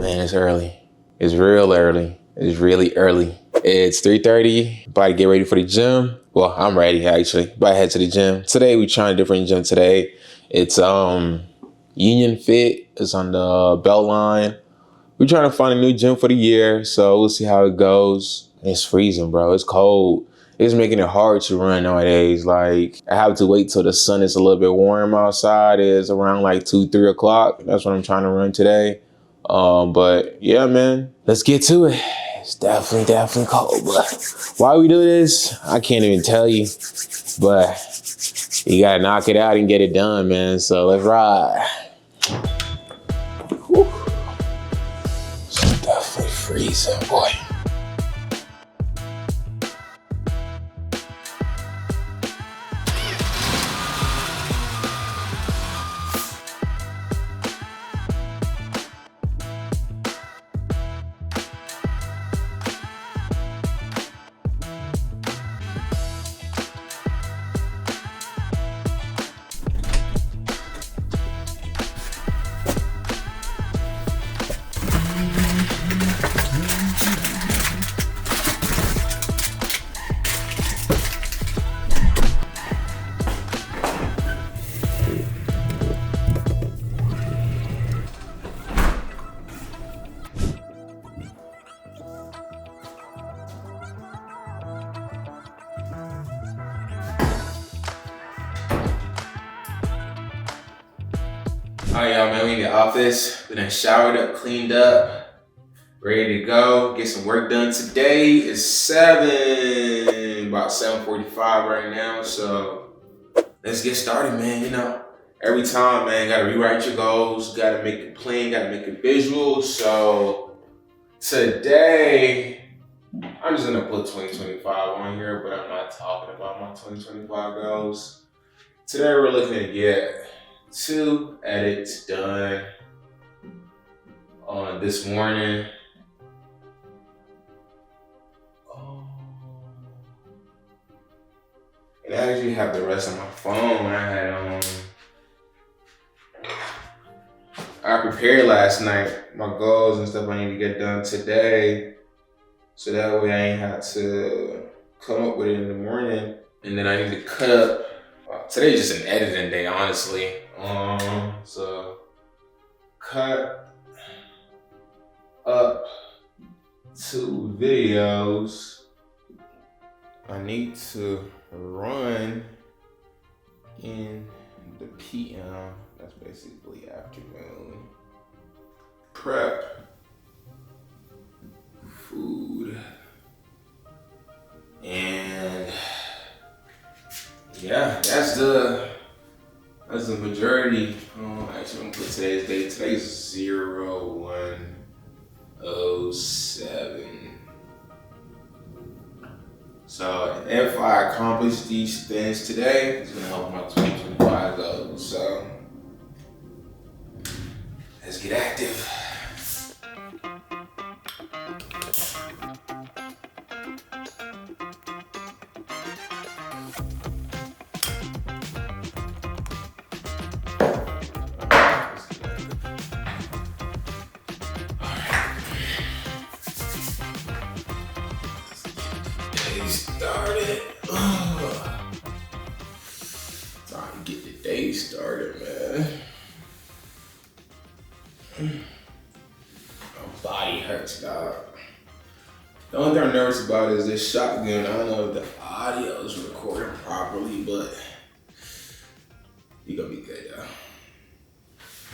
Man, it's early. It's real early. It's really early. It's 3:30. About to get ready for the gym. Well, I'm ready actually. About to head to the gym. Today we trying a different gym today. It's Union Fit. It's on the Beltline. We're trying to find a new gym for the year, so we'll see how it goes. It's freezing, bro. It's cold. It's making it hard to run nowadays. Like, I have to wait till the sun is a little bit warm outside. It's around like 2, 3 o'clock. That's what I'm trying to run today. But yeah, man, let's get to it. It's definitely cold, but why we do this, I can't even tell you. But you gotta knock it out and get it done, man. So let's ride. Whew. It's definitely freezing, boy. All right, y'all, man, we in the office. We done showered up, cleaned up, ready to go, get some work done today. It's about 7:45 right now, so let's get started, man. You know, every time, man, gotta rewrite your goals, gotta make it plain, gotta make it visual. So today, I'm just gonna put 2025 on here, but I'm not talking about my 2025 goals. Today, we're looking to get 2 edits done on this morning. And I actually have the rest of my phone. I prepared last night my goals and stuff I need to get done today, so that way I ain't have to come up with it in the morning. And then I need to cut up. Today's just an editing day, honestly. So cut up 2 videos. I need to run in the PM. That's basically afternoon. Prep food. And yeah, that's the majority. Actually, I'm gonna put today's date. Today's 01/07. So if I accomplish these things today, it's gonna help my 2025 goals. So let's get active. Started. Time to get the day started, man. My body hurts, dog. The only thing I'm nervous about is this shotgun. I don't know if the audio is recording properly, but you're gonna be good, though.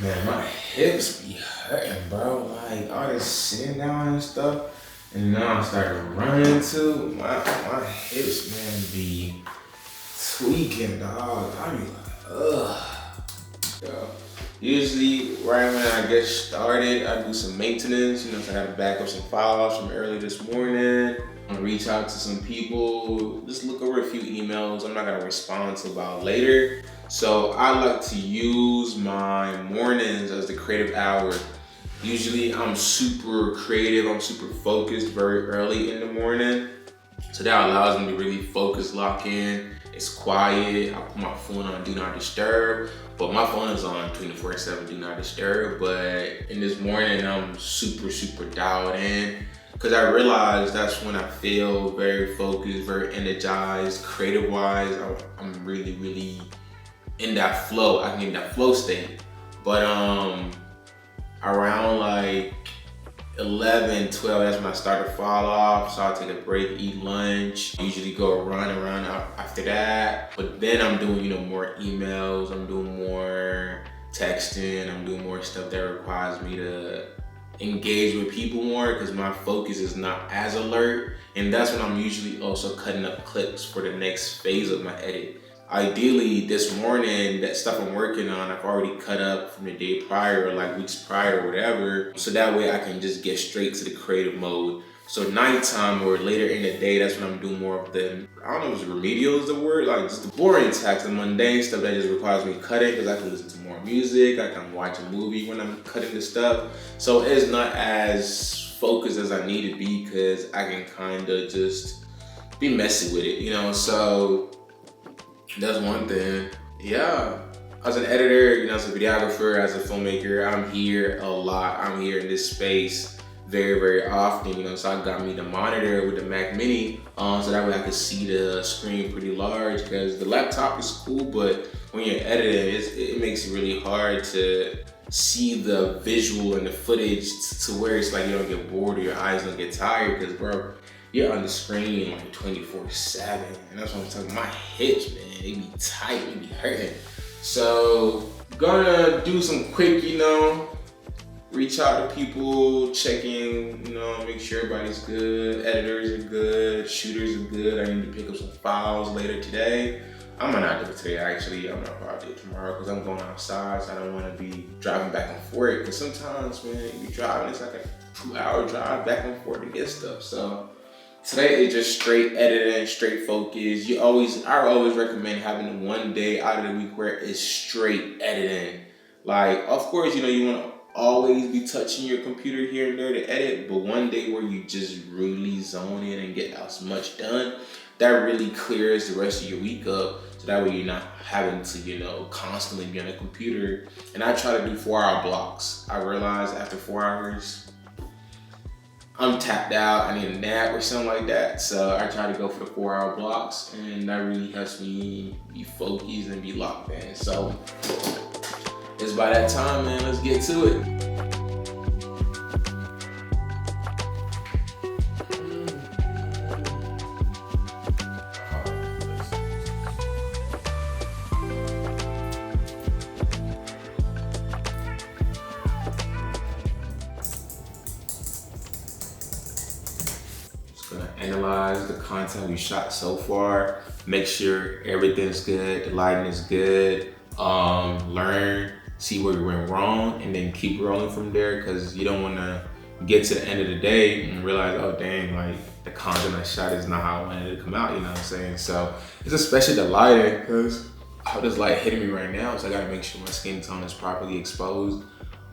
Man, my hips be hurting, bro. Like all this sitting down and stuff. And now I'm starting to run too. My hips, man, be tweaking, dog. I be like, ugh. So, usually, right when I get started, I do some maintenance. You know, so I gotta back up some files from early this morning. I'm gonna reach out to some people, just look over a few emails. I'm not gonna respond to about later. So I like to use my mornings as the creative hour. Usually I'm super creative, I'm super focused very early in the morning. So that allows me to really focus, lock in. It's quiet. I put my phone on do not disturb, but my phone is on 24/7 do not disturb. But in this morning, I'm super dialed in because I realized that's when I feel very focused, very energized, creative wise. I'm really in that flow. I'm in that flow state. But around like 11, 12, that's when I start to fall off. So I'll take a break, eat lunch, usually go run around after that. But then I'm doing, more emails, I'm doing more texting, I'm doing more stuff that requires me to engage with people more because my focus is not as alert. And that's when I'm usually also cutting up clips for the next phase of my edit. Ideally, this morning, that stuff I'm working on, I've already cut up from the day prior or like weeks prior or whatever. So that way I can just get straight to the creative mode. So nighttime or later in the day, that's when I'm doing more of the, I don't know if remedial is the word, like just the boring tasks, the mundane stuff that just requires me cutting because I can listen to more music, I can watch a movie when I'm cutting the stuff. So it's not as focused as I need to be because I can kind of just be messy with it, so that's one thing. Yeah, as an editor, as a videographer, as a filmmaker, I'm here a lot. I'm here in this space very often, so I got me the monitor with the Mac Mini so that way I can see the screen pretty large because the laptop is cool, but when you're editing, it makes it really hard to see the visual and the footage to where it's like you don't get bored or your eyes don't get tired because, bro, you're on the screen like 24/7, and that's what I'm talking. My hips, man, they be tight, they be hurting. So gonna do some quick, reach out to people, check in, make sure everybody's good. Editors are good, shooters are good. I need to pick up some files later today. I might not do it today, actually. I'm not probably do it tomorrow because I'm going outside, so I don't want to be driving back and forth. Because sometimes, man, you driving, it's like a 2-hour drive back and forth to get stuff. So today is just straight editing, straight focus. I always recommend having one day out of the week where it's straight editing. Like, of course, you want to always be touching your computer here and there to edit, but one day where you just really zone in and get as much done, that really clears the rest of your week up. So that way you're not having to, constantly be on the computer. And I try to do 4-hour blocks. I realized after 4 hours, I'm tapped out, I need a nap or something like that. So I try to go for the 4-hour blocks, and that really helps me be focused and be locked in. So it's by that time, man, let's get to it. Analyze the content we shot so far, make sure everything's good, the lighting is good, learn, see where you went wrong, and then keep rolling from there because you don't want to get to the end of the day and realize, oh dang, like the content I shot is not how I wanted it to come out, you know what I'm saying? So it's especially the lighting because how this light hitting me right now, so I gotta make sure my skin tone is properly exposed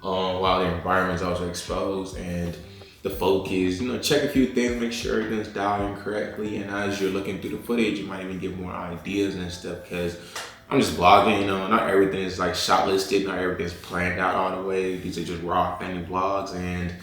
while the environment is also exposed, and the focus, check a few things, make sure everything's dialed in correctly. And as you're looking through the footage, you might even get more ideas and stuff because I'm just vlogging, not everything is like shot listed, not everything's planned out all the way. These are just raw family vlogs and,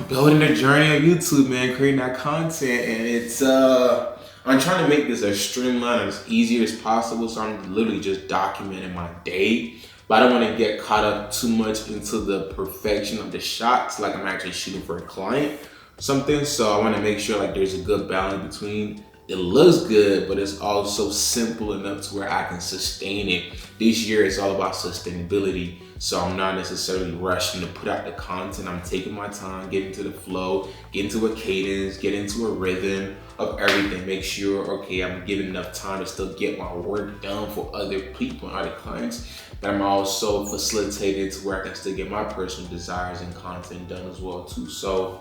building the journey of YouTube, man, creating that content. And it's, I'm trying to make this as streamlined and as easy as possible. So I'm literally just documenting my day. But I don't want to get caught up too much into the perfection of the shots, like I'm actually shooting for a client or something. So I want to make sure like there's a good balance between it looks good, but it's also simple enough to where I can sustain it. This year it's all about sustainability. So I'm not necessarily rushing to put out the content. I'm taking my time, get into the flow, get into a cadence, get into a rhythm of everything. Make sure, okay, I'm giving enough time to still get my work done for other people and other clients. But I'm also facilitated to where I can still get my personal desires and content done as well too. So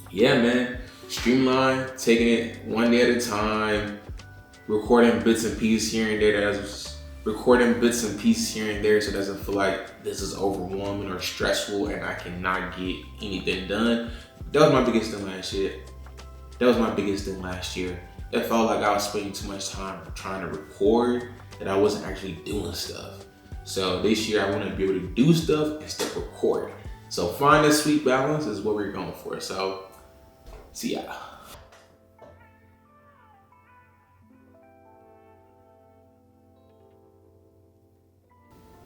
yeah, man, streamline, taking it one day at a time, recording bits and pieces here and there. Recording bits and pieces here and there so it doesn't feel like this is overwhelming or stressful and I cannot get anything done. That was my biggest thing last year. it felt like I was spending too much time trying to record that I wasn't actually doing stuff. So this year I want to be able to do stuff and still record. So find a sweet balance is what we're going for. So see ya.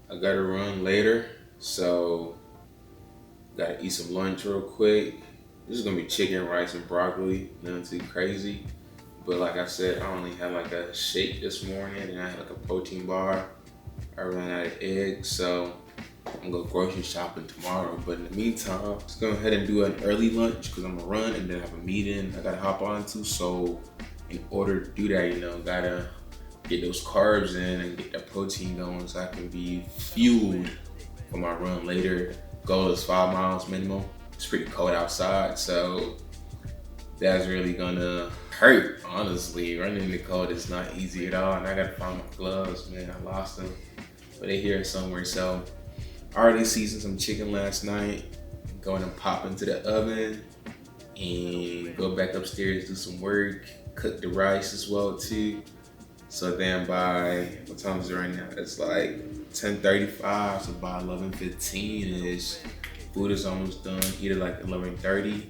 I gotta run later, so gotta eat some lunch real quick. This is gonna be chicken, rice, and broccoli, nothing too crazy. But like I said, I only had like a shake this morning and I had like a protein bar. I ran out of eggs, so I'm gonna go grocery shopping tomorrow. But in the meantime, let's go ahead and do an early lunch because I'm gonna run and then have a meeting I gotta hop on to. So in order to do that, gotta get those carbs in and get that protein going so I can be fueled for my run later. Goal is 5 miles minimum. It's pretty cold outside, so that's really gonna hurt, honestly. Running in the cold is not easy at all, and I gotta find my gloves, man. I lost them, but they're here somewhere. So I already seasoned some chicken last night. Going to pop into the oven and go back upstairs, do some work, cook the rice as well too. So then by, what time is it right now? It's like 10:35, so by 11:15-ish, food is almost done, eat at like 11:30,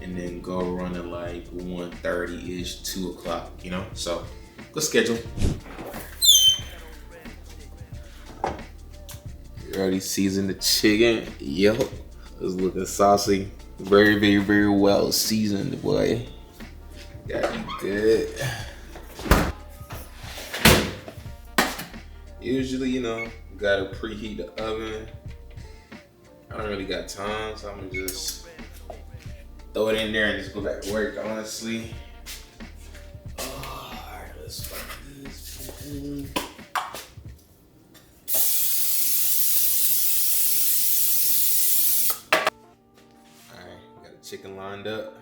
and then go run at like 1:30-ish, 2 o'clock, So, good schedule. You already seasoned the chicken. Yep, it's looking saucy. Very, very, very well seasoned, boy. Gotta be good. Usually, gotta preheat the oven. I don't really got time, so I'm gonna just throw it in there and just go back to work, honestly. Oh, all right, let's start this. All right, got the chicken lined up.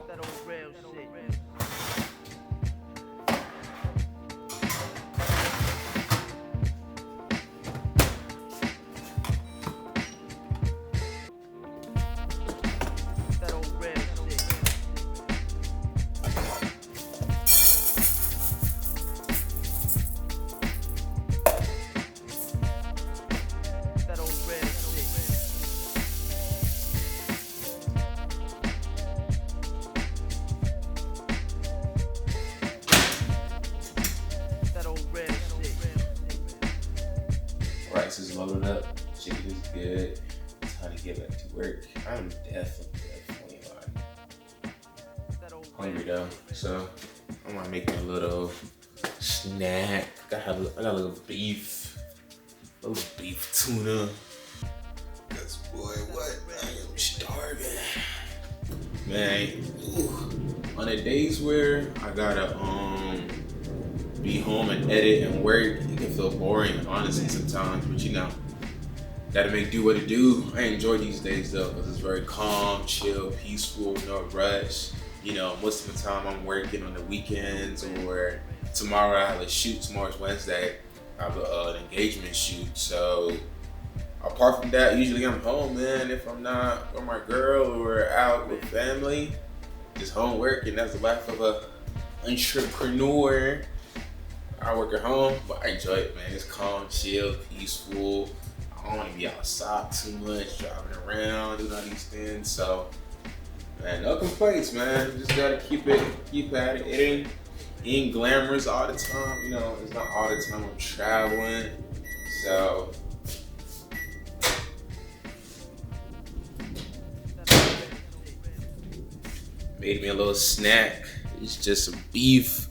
That old rail shit. Rice is loaded up, chicken is good. Time to get back to work. I'm definitely like hungry though, so I might make me a little snack. I got a little beef tuna. Cause boy, what? I am starving, man. Ooh. On the days where I gotta be home and edit and work, it can feel boring, honestly, sometimes, but gotta make do what it do. I enjoy these days though, because it's very calm, chill, peaceful, no rush. Most of the time I'm working on the weekends, or tomorrow I have a shoot. Tomorrow's Wednesday. I have an engagement shoot. So apart from that, usually I'm home, man. If I'm not with my girl or out with family, just home working. That's the life of a entrepreneur. I work at home, but I enjoy it, man. It's calm, chill, peaceful. I don't want to be outside too much, driving around, doing all these things. So, man, no complaints, man. Just gotta keep at it. It ain't glamorous all the time. It's not all the time I'm traveling. So, made me a little snack. It's just some beef.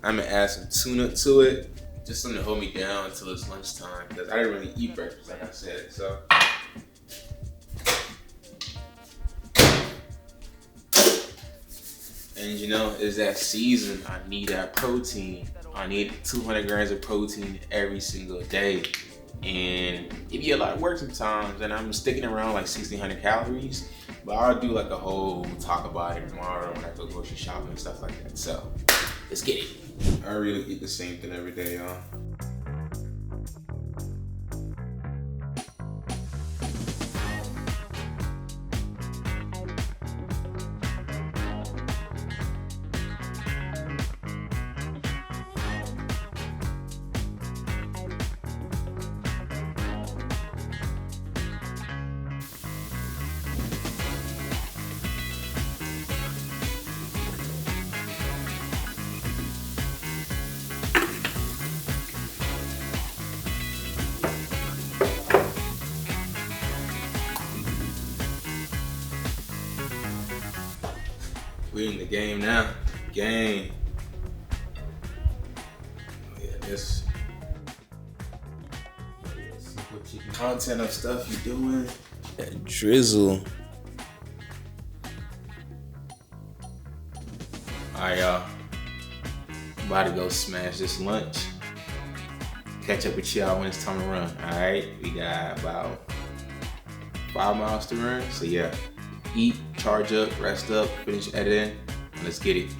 I'm gonna add some tuna to it, just something to hold me down until it's lunchtime, because I didn't really eat breakfast, like I said. So, and it's that season. I need that protein. I need 200 grams of protein every single day, and it be a lot of work sometimes. And I'm sticking around like 1,600 calories, but I'll do like a whole talk about it tomorrow when I go grocery shopping and stuff like that. So, let's get it. I really eat the same thing every day, y'all. We in the game now. Game. Oh yeah, this simple chicken content of stuff you doing. That drizzle. Alright, y'all. About to go smash this lunch. Catch up with y'all when it's time to run. Alright, we got about 5 miles to run. So yeah, eat, charge up, rest up, finish editing, and let's get it.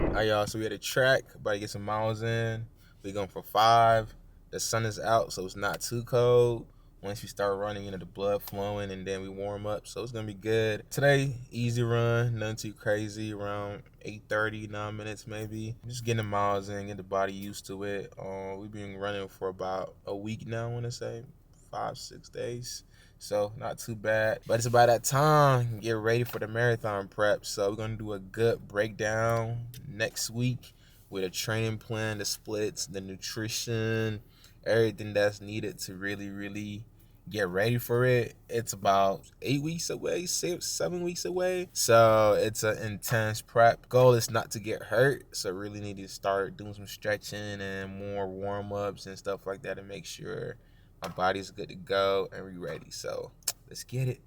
Alright, y'all, so we at a track, about to get some miles in. We going for 5. The sun is out, so it's not too cold. Once we start running, the blood flowing, and then we warm up, so it's gonna be good. Today, easy run, nothing too crazy, around 8:30, 9 minutes maybe. Just getting the miles in, get the body used to it. We've been running for about a week now, I wanna say, 5-6 days. So not too bad, but it's about that time, get ready for the marathon prep. So we're gonna do a good breakdown next week with a training plan, the splits, the nutrition, everything that's needed to really get ready for it. It's about 8 weeks away, 7 weeks away. So it's an intense prep. Goal is not to get hurt. So really need to start doing some stretching and more warm-ups and stuff like that to make sure my body's good to go and we ready. So let's get it.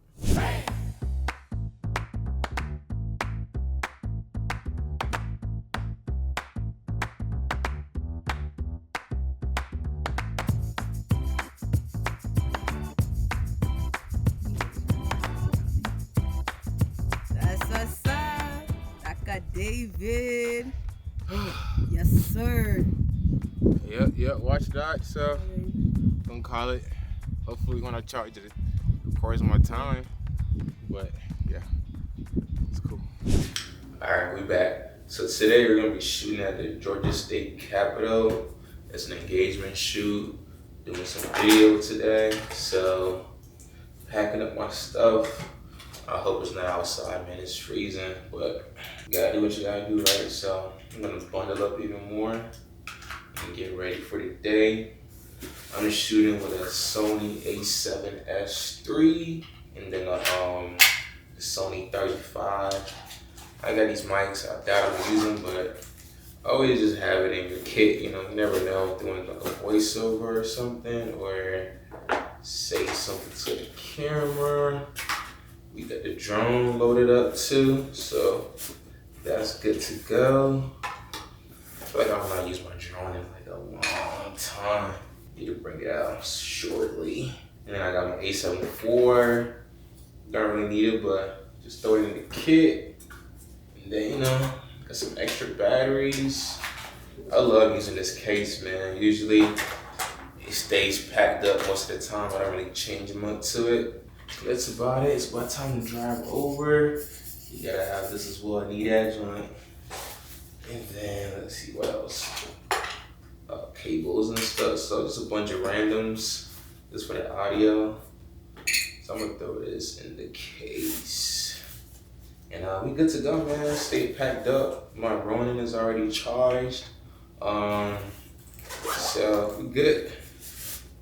David. Yes, sir. Yep, watch that. So, gonna call it. Hopefully, we're gonna charge it, of course, my time. But, yeah, it's cool. Alright, we back. So, today we're gonna be shooting at the Georgia State Capitol. It's an engagement shoot. Doing some video today. So, packing up my stuff. I hope it's not outside, man. It's freezing, but you gotta do what you gotta do, right? So I'm gonna bundle up even more and get ready for the day. I'm just shooting with a Sony a7S III and then the Sony 35. I got these mics. I doubt I'm using, but always just have it in your kit. You never know, doing like a voiceover or something, or say something to the camera. We got the drone loaded up too, so that's good to go. I feel like I'm not using my drone in like a long time. Need to bring it out shortly. And then I got my A7 IV. Don't really need it, but just throw it in the kit. And then, got some extra batteries. I love using this case, man. Usually it stays packed up most of the time. I don't really change much to it. That's about it. It's about time to drive over. You gotta have this as well. I need that joint. And then let's see what else. Cables and stuff. So just a bunch of randoms. Just for the audio. So I'm gonna throw this in the case. And we good to go, man. Stay packed up. My Ronin is already charged. So we good.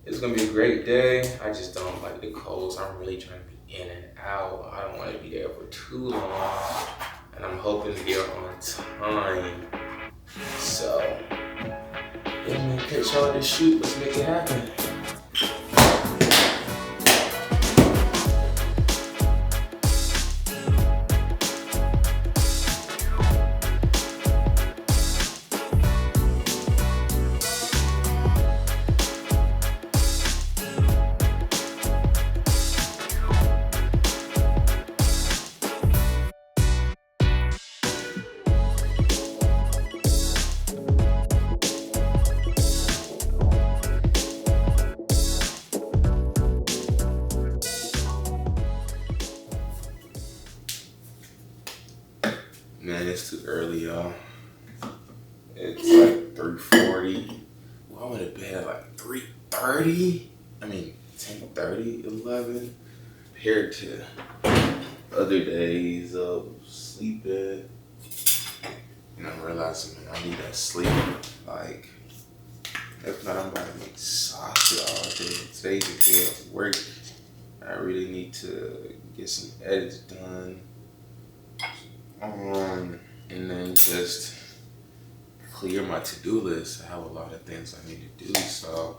It's gonna be a great day. I just don't like the cold, so I'm really trying to be in and out. I don't want to be there for too long, and I'm hoping to get on time. So, yeah, man, catch y'all at the shoot. Let's make it happen. Man, it's too early, y'all. It's like 3:40. Well, I went to bed at like 3:30. I mean, 10:30, 11. Compared to other days of sleeping, and I'm realizing, man, I need that sleep. Like, if not, I'm about to make sausage all day. Today's a day of work. I really need to get some edits done. And then just clear my to-do list. I have a lot of things I need to do, so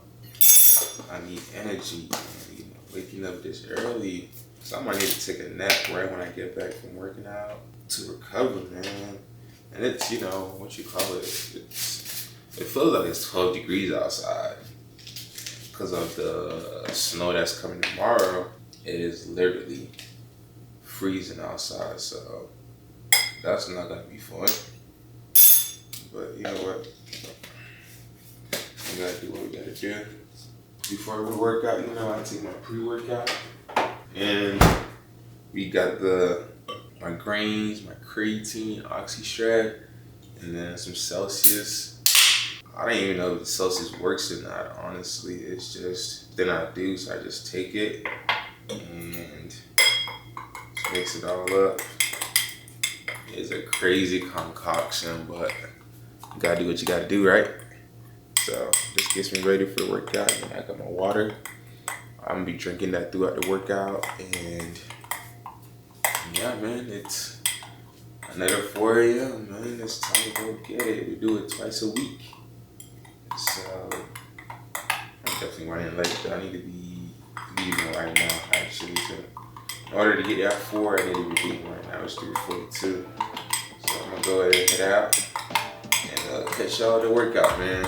I need energy. And, waking up this early, so I might need to take a nap right when I get back from working out to recover, man. And it's, what you call it, it feels like it's 12 degrees outside because of the snow that's coming tomorrow. It is literally freezing outside, so that's not gonna be fun. But you know what? We gotta do what we gotta do. Before we work out, I take my pre-workout, and we got my grains, my creatine, OxyStrat, and then some Celsius. I don't even know if the Celsius works or not, honestly. It's just, then I do, so I just take it and just mix it all up. It's a crazy concoction, but you gotta do what you gotta do, right? So this gets me ready for the workout. And I got my water. I'm gonna be drinking that throughout the workout, and yeah, man, it's another 4 a.m., man. It's time to go get it. We do it twice a week. So I'm definitely running late, but I need to be leaving right now, actually. So in order to get there at 4, I need to be leaving right now. It's 3:42. So I'm gonna go ahead and head out and catch y'all at the workout, man.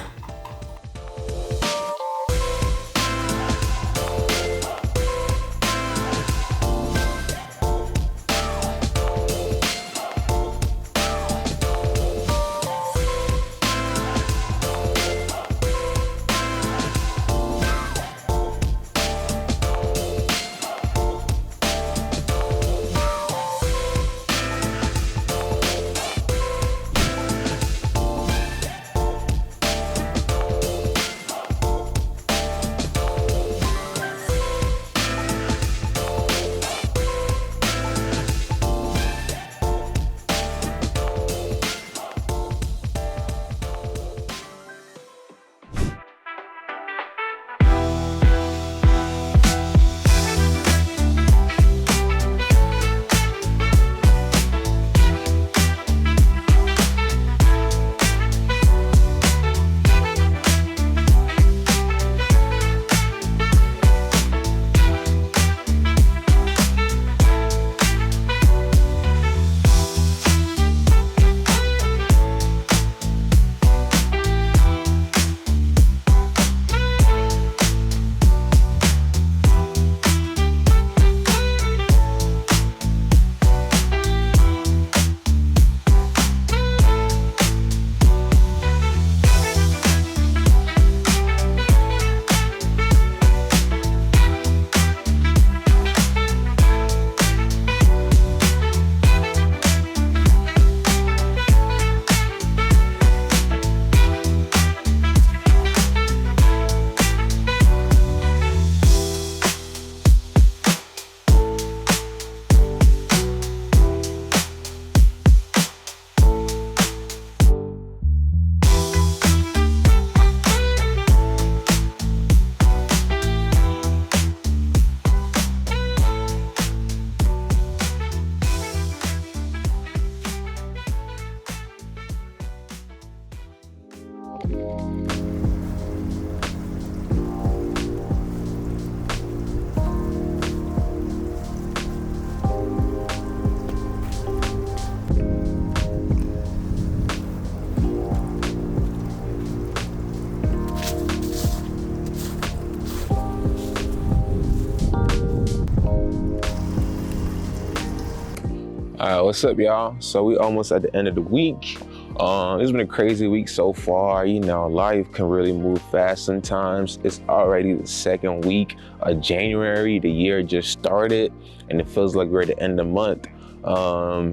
What's up, y'all? So we almost at the end of the week. It's been a crazy week so far. Life can really move fast sometimes. It's already the second week of January. The year just started, and it feels like we're at the end of the month.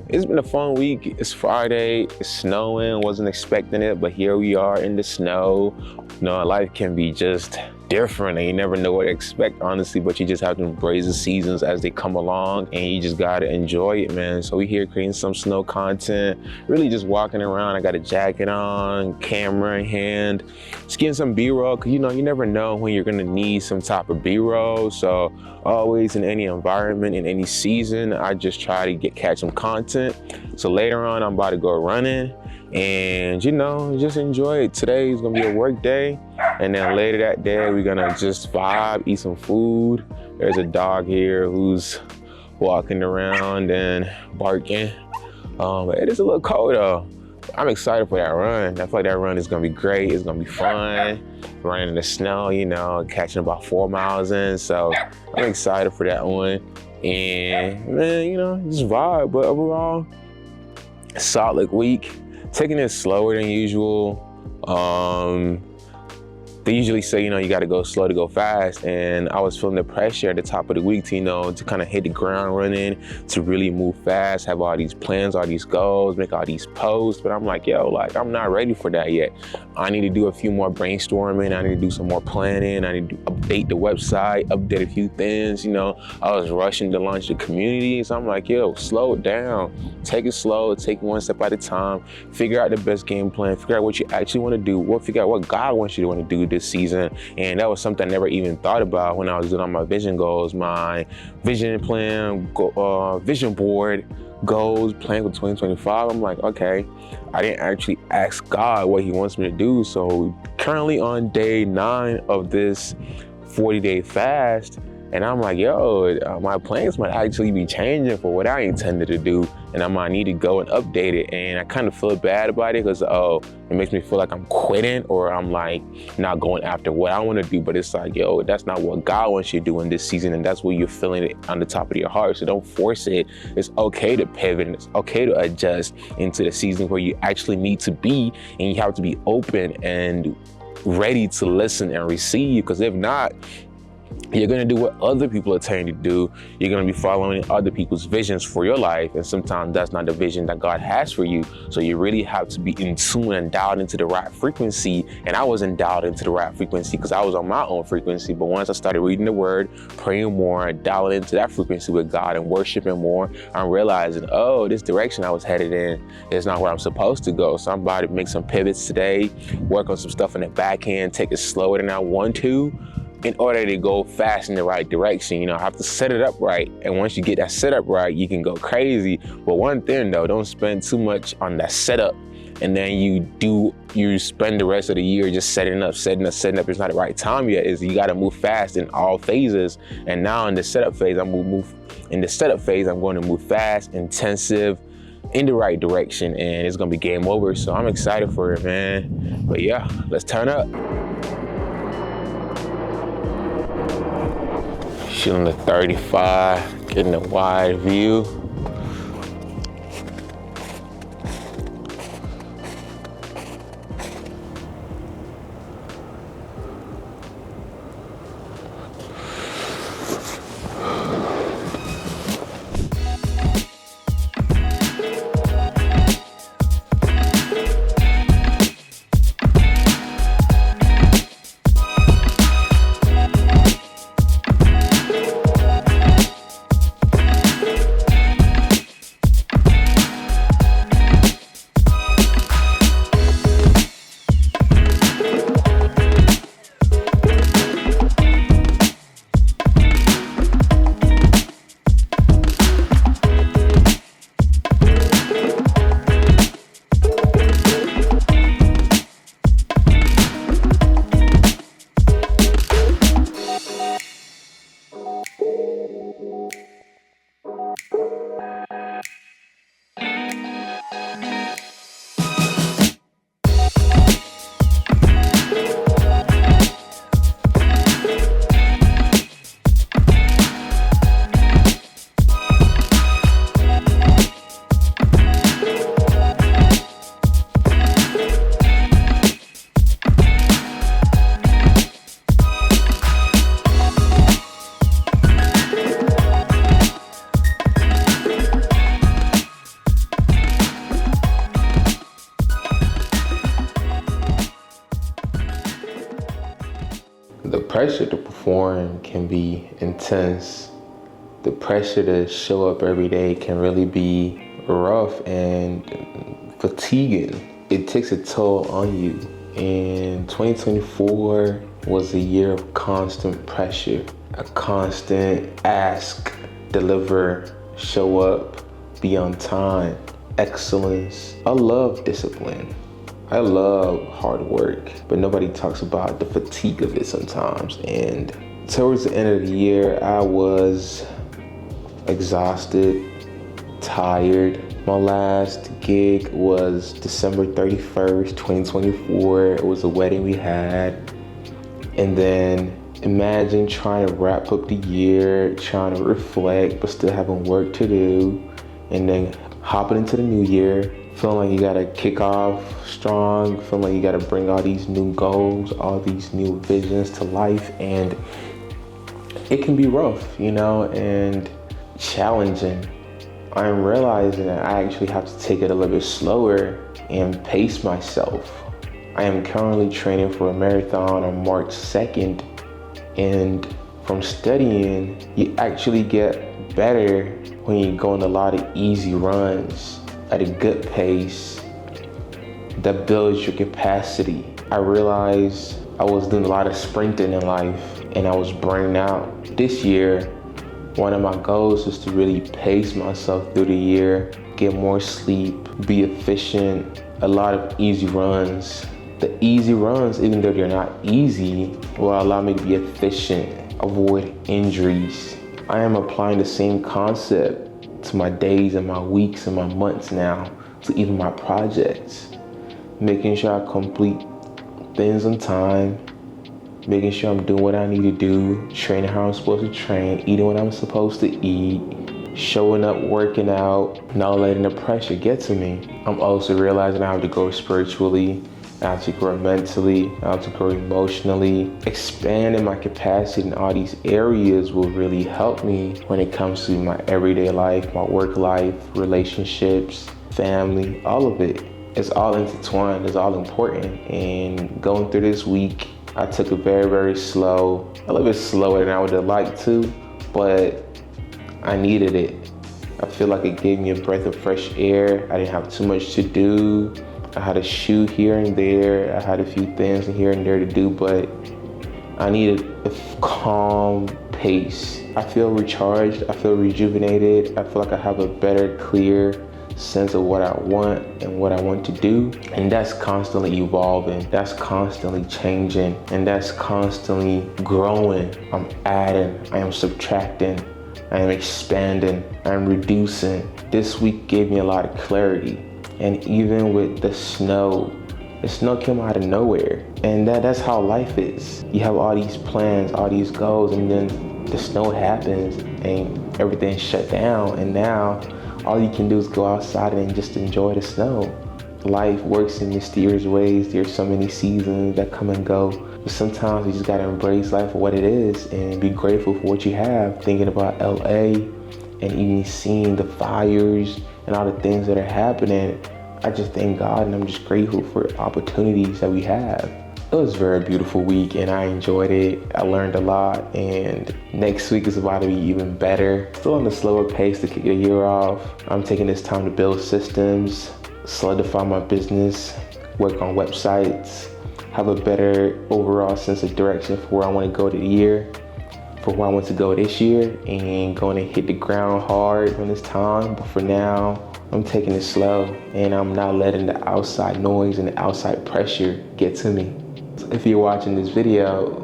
It's been a fun week. It's Friday. It's snowing. Wasn't expecting it, but here we are in the snow. Life can be just different and you never know what to expect, honestly, but you just have to embrace the seasons as they come along and you just gotta enjoy it, man. So we here creating some snow content, really just walking around. I got a jacket on, camera in hand, just getting some B-roll, because you never know when you're gonna need some type of B-roll. So always in any environment, in any season, I just try to catch some content. So later on, I'm about to go running and just enjoy it. Today is gonna be a work day, and then later that day we're gonna just vibe, eat some food. There's a dog here who's walking around and barking. It is a little cold though. I'm excited for that run. I feel like that run is gonna be great. It's gonna be fun. Running in the snow, catching about 4 miles in. So I'm excited for that one. And man, just vibe. But overall, solid week. Taking it slower than usual. They usually say, you got to go slow to go fast. And I was feeling the pressure at the top of the week to kind of hit the ground running, to really move fast, have all these plans, all these goals, make all these posts. But I'm like, I'm not ready for that yet. I need to do a few more brainstorming. I need to do some more planning. I need to update the website, update a few things. I was rushing to launch the community. So I'm like, slow it down. Take it slow, take one step at a time, figure out the best game plan, figure out what you actually want to do, figure out what God wants you to want to do this season. And that was something I never even thought about when I was doing all my vision goals, my vision plan, vision board goals, plan for 2025. I'm like, okay, I didn't actually ask God what he wants me to do. So currently on day 9 of this 40-day fast, and I'm like, my plans might actually be changing for what I intended to do, and I might need to go and update it. And I kind of feel bad about it because, it makes me feel like I'm quitting or I'm like not going after what I want to do. But it's like, that's not what God wants you to do in this season, and that's what you're feeling it on the top of your heart. So don't force it. It's okay to pivot, and it's okay to adjust into the season where you actually need to be, and you have to be open and ready to listen and receive. Because if not, you're going to do what other people are telling you to do. You're going to be following other people's visions for your life. And sometimes that's not the vision that God has for you. So you really have to be in tune and dialed into the right frequency. And I wasn't dialed into the right frequency because I was on my own frequency. But once I started reading the word, praying more, dialing into that frequency with God and worshiping more, I'm realizing, this direction I was headed in is not where I'm supposed to go. So I'm about to make some pivots today, work on some stuff in the back end, take it slower than I want to, in order to go fast in the right direction. I have to set it up right. And once you get that setup right, you can go crazy. But one thing though, don't spend too much on that setup. And then you spend the rest of the year just setting up. It's not the right time yet. You got to move fast in all phases. And now in the setup phase, I'm going to move fast, intensive, in the right direction, and it's going to be game over. So I'm excited for it, man. But yeah, let's turn up. Shooting the 35, getting a wide view. perform can be intense. The pressure to show up every day can really be rough and fatiguing. It takes a toll on you. And 2024 was a year of constant pressure, a constant ask, deliver, show up, be on time, excellence. I love discipline. I love hard work, but nobody talks about the fatigue of it sometimes. And towards the end of the year, I was exhausted, tired. My last gig was December 31st, 2024. It was a wedding we had. And then imagine trying to wrap up the year, trying to reflect, but still having work to do. And then hopping into the new year, feeling like you gotta kick off strong, feeling like you gotta bring all these new goals, all these new visions to life. And it can be rough, and challenging. I'm realizing that I actually have to take it a little bit slower and pace myself. I am currently training for a marathon on March 2nd, and from studying, you actually get better when you go on a lot of easy runs at a good pace that builds your capacity. I realized I was doing a lot of sprinting in life and I was burning out. This year, one of my goals is to really pace myself through the year, get more sleep, be efficient, a lot of easy runs. The easy runs, even though they're not easy, will allow me to be efficient, avoid injuries. I am applying the same concept to my days and my weeks and my months now, to even my projects. Making sure I complete things on time, making sure I'm doing what I need to do, training how I'm supposed to train, eating what I'm supposed to eat, showing up, working out, not letting the pressure get to me. I'm also realizing I have to grow spiritually, I have to grow mentally, I have to grow emotionally. Expanding my capacity in all these areas will really help me when it comes to my everyday life, my work life, relationships, family, all of it. It's all intertwined, it's all important. And going through this week, I took it very, very slow, a little bit slower than I would have liked to, but I needed it. I feel like it gave me a breath of fresh air. I didn't have too much to do. I had a shoot here and there. I had a few things here and there to do, but I needed a calm pace. I feel recharged. I feel rejuvenated. I feel like I have a better, clear sense of what I want and what I want to do. And that's constantly evolving. That's constantly changing. And that's constantly growing. I'm adding. I am subtracting. I am expanding. I am reducing. This week gave me a lot of clarity. And even with the snow came out of nowhere. And that's how life is. You have all these plans, all these goals, and then the snow happens and everything's shut down. And now all you can do is go outside and just enjoy the snow. Life works in mysterious ways. There's so many seasons that come and go. But sometimes you just gotta embrace life for what it is and be grateful for what you have. Thinking about LA and even seeing the fires and all the things that are happening, I just thank God and I'm just grateful for opportunities that we have. It was a very beautiful week and I enjoyed it. I learned a lot, and next week is about to be even better. Still on the slower pace to kick the year off. I'm taking this time to build systems, solidify my business, work on websites, have a better overall sense of direction for where I want to go to the year, for where I want to go this year, and going to hit the ground hard when it's time. But for now, I'm taking it slow and I'm not letting the outside noise and the outside pressure get to me. So if you're watching this video,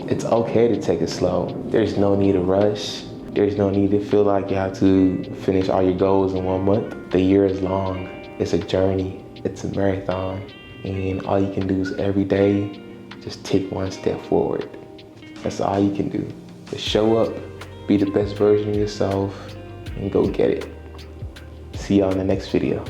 it's okay to take it slow. There's no need to rush. There's no need to feel like you have to finish all your goals in 1 month. The year is long. It's a journey. It's a marathon. And all you can do is every day, just take one step forward. That's all you can do. Just show up, be the best version of yourself, and go get it. See y'all in the next video.